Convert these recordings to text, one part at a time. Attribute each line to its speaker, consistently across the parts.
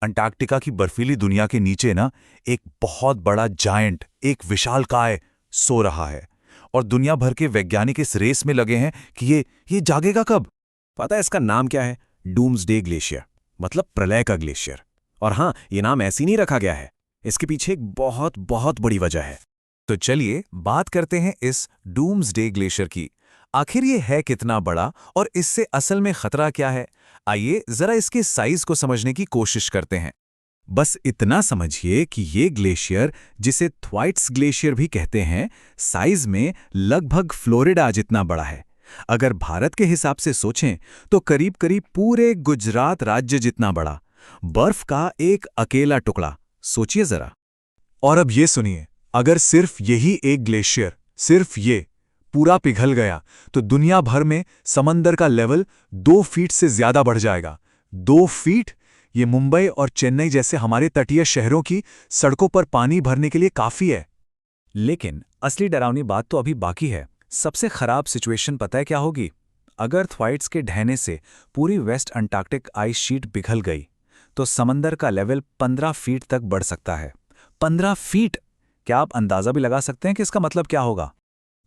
Speaker 1: Antarctica की बर्फीली दुनिया के नीचे ना एक बहुत बड़ा जायंट, एक विशालकाय सो रहा है। और दुनिया भर के वैज्ञानिक इस रेस में लगे हैं कि ये जागेगा कब।
Speaker 2: पता है इसका नाम क्या है? डूम्सडे ग्लेशियर, मतलब प्रलय का ग्लेशियर। और हाँ, ये नाम ऐसे ही नहीं रखा गया है, इसके पीछे एक बहुत बहुत बड़ी वजह है।
Speaker 1: तो चलिए बात करते हैं इस डूम्सडे ग्लेशियर की। आखिर ये है कितना बड़ा और इससे असल में खतरा क्या है? आइए जरा इसके साइज को समझने की कोशिश करते हैं।
Speaker 2: बस इतना समझिए कि ये ग्लेशियर, जिसे थ्वाइट्स ग्लेशियर भी कहते हैं, साइज में लगभग फ्लोरिडा जितना बड़ा है। अगर भारत के हिसाब से सोचें तो करीब करीब पूरे गुजरात राज्य जितना बड़ा। बर्फ का एक अकेला टुकड़ा, सोचिए जरा।
Speaker 3: और अब ये सुनिए, अगर सिर्फ यही एक ग्लेशियर, सिर्फ ये पूरा पिघल गया तो दुनिया भर में समंदर का लेवल 2 फीट से ज्यादा बढ़ जाएगा। 2 फीट! ये मुंबई और चेन्नई जैसे हमारे तटीय शहरों की सड़कों पर पानी भरने के लिए काफी है।
Speaker 1: लेकिन असली डरावनी बात तो अभी बाकी है। सबसे खराब सिचुएशन पता है क्या होगी? अगर थ्वाइट्स के ढहने से पूरी वेस्ट अंटार्कटिक आइस शीट पिघल गई तो समंदर का लेवल 15 फीट तक बढ़ सकता है। 15 फीट! क्या आप अंदाजा भी लगा सकते हैं कि इसका मतलब क्या होगा?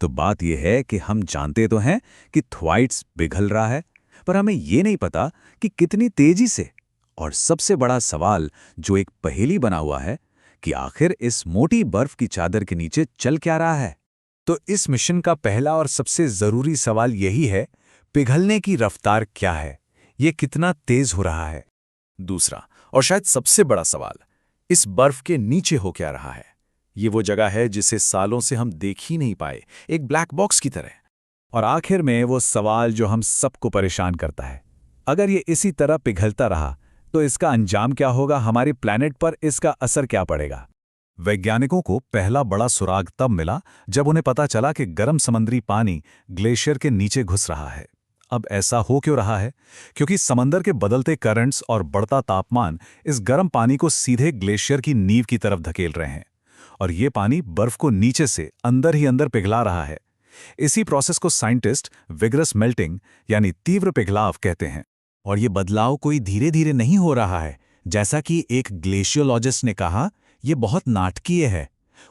Speaker 2: तो बात यह है कि हम जानते तो हैं कि थ्वाइट्स पिघल रहा है, पर हमें ये नहीं पता कि कितनी तेजी से। और सबसे बड़ा सवाल जो एक पहेली बना हुआ है कि आखिर इस मोटी बर्फ की चादर के नीचे चल क्या रहा है।
Speaker 1: तो इस मिशन का पहला और सबसे जरूरी सवाल यही है, पिघलने की रफ्तार क्या है? ये कितना तेज हो रहा है? दूसरा और शायद सबसे बड़ा सवाल, इस बर्फ के नीचे हो क्या रहा है? ये वो जगह है जिसे सालों से हम देख ही नहीं पाए, एक ब्लैक बॉक्स की तरह। और आखिर में वो सवाल जो हम सबको परेशान करता है, अगर ये इसी तरह पिघलता रहा तो इसका अंजाम क्या होगा? हमारे प्लैनेट पर इसका असर क्या पड़ेगा? वैज्ञानिकों को पहला बड़ा सुराग तब मिला जब उन्हें पता चला कि गर्म समुद्री पानी ग्लेशियर के नीचे घुस रहा है। अब ऐसा हो क्यों रहा है? क्योंकि समंदर के बदलते करंट्स और बढ़ता तापमान इस गर्म पानी को सीधे ग्लेशियर की नींव की तरफ धकेल रहे हैं। और ये पानी बर्फ को नीचे से अंदर ही अंदर पिघला रहा है। इसी प्रोसेस को साइंटिस्ट विगरस मेल्टिंग यानी तीव्र पिघलाव कहते हैं।
Speaker 2: और ये बदलाव कोई धीरे धीरे नहीं हो रहा है, जैसा कि एक ग्लेशियोलॉजिस्ट ने कहा, ये बहुत नाटकीय है।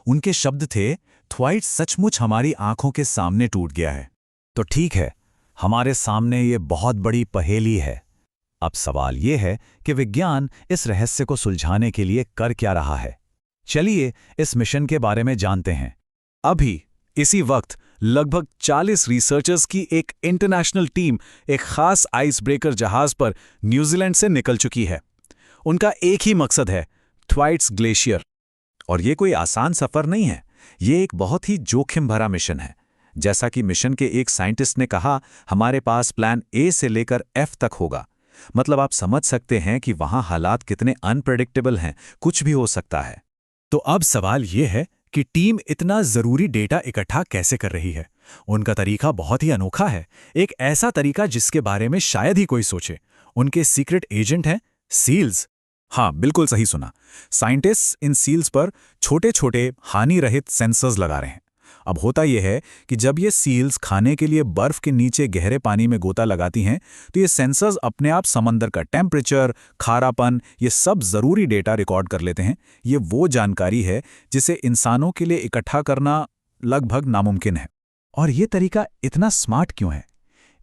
Speaker 2: उनके शब्द थे, थ्वाइट्स सचमुच हमारी आंखों के सामने टूट गया है।
Speaker 1: तो ठीक है, हमारे सामने ये बहुत बड़ी पहेली है। अब सवाल ये है कि विज्ञान इस रहस्य को सुलझाने के लिए कर क्या रहा है। चलिए इस मिशन के बारे में जानते हैं। अभी इसी वक्त लगभग 40 रिसर्चर्स की एक इंटरनेशनल टीम एक खास आइस ब्रेकर जहाज पर न्यूजीलैंड से निकल चुकी है। उनका एक ही मकसद है, थ्वाइट्स ग्लेशियर। और ये कोई आसान सफर नहीं है, ये एक बहुत ही जोखिम भरा मिशन है। जैसा कि मिशन के एक साइंटिस्ट ने कहा, हमारे पास प्लान ए से लेकर एफ तक होगा। मतलब आप समझ सकते हैं कि वहां हालात कितने अनप्रेडिक्टेबल हैं, कुछ भी हो सकता है।
Speaker 2: तो अब सवाल यह है कि टीम इतना जरूरी डेटा इकट्ठा कैसे कर रही है। उनका तरीका बहुत ही अनोखा है, एक ऐसा तरीका जिसके बारे में शायद ही कोई सोचे। उनके सीक्रेट एजेंट हैं सील्स।
Speaker 1: हाँ, बिल्कुल सही सुना। साइंटिस्ट्स इन सील्स पर छोटे छोटे हानि रहित सेंसर्स लगा रहे हैं। अब होता यह है कि जब ये सील्स खाने के लिए बर्फ के नीचे गहरे पानी में गोता लगाती हैं तो ये सेंसर्स अपने आप समंदर का टेम्परेचर, खारापन, ये सब जरूरी डेटा रिकॉर्ड कर लेते हैं। ये वो जानकारी है जिसे इंसानों के लिए इकट्ठा करना लगभग नामुमकिन है।
Speaker 2: और ये तरीका इतना स्मार्ट क्यों है?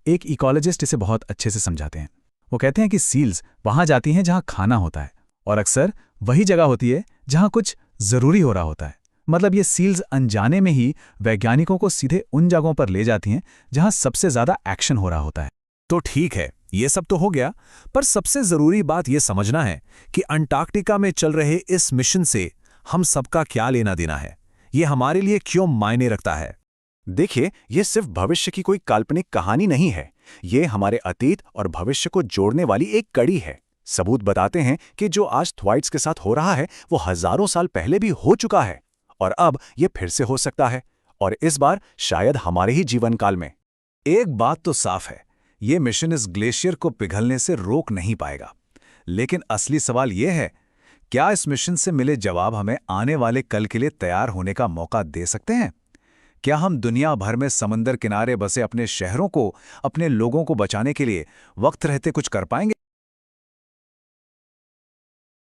Speaker 2: एक इकोलॉजिस्ट इसे बहुत अच्छे से समझाते हैं। वो कहते हैं कि सील्स वहां जाती हैं जहां खाना होता है, और अक्सर वही जगह होती है जहां कुछ जरूरी हो रहा होता है। मतलब ये सील्स अनजाने में ही वैज्ञानिकों को सीधे उन जगहों पर ले जाती हैं जहां सबसे ज्यादा एक्शन हो रहा होता है।
Speaker 1: तो ठीक है, ये सब तो हो गया, पर सबसे जरूरी बात ये समझना है कि अंटार्कटिका में चल रहे इस मिशन से हम सबका क्या लेना देना है। ये हमारे लिए क्यों मायने रखता है?
Speaker 3: देखिए, ये सिर्फ भविष्य की कोई काल्पनिक कहानी नहीं है, ये हमारे अतीत और भविष्य को जोड़ने वाली एक कड़ी है। सबूत बताते हैं कि जो आज थ्वाइट्स के साथ हो रहा है वो हजारों साल पहले भी हो चुका है, और अब ये फिर से हो सकता है, और इस बार शायद हमारे ही जीवन काल में।
Speaker 1: एक बात तो साफ है, ये मिशन इस ग्लेशियर को पिघलने से रोक नहीं पाएगा। लेकिन असली सवाल ये है, क्या इस मिशन से मिले जवाब हमें आने वाले कल के लिए तैयार होने का मौका दे सकते हैं? क्या हम दुनिया भर में समंदर किनारे बसे अपने शहरों को, अपने लोगों को बचाने के लिए वक्त रहते कुछ कर पाएंगे?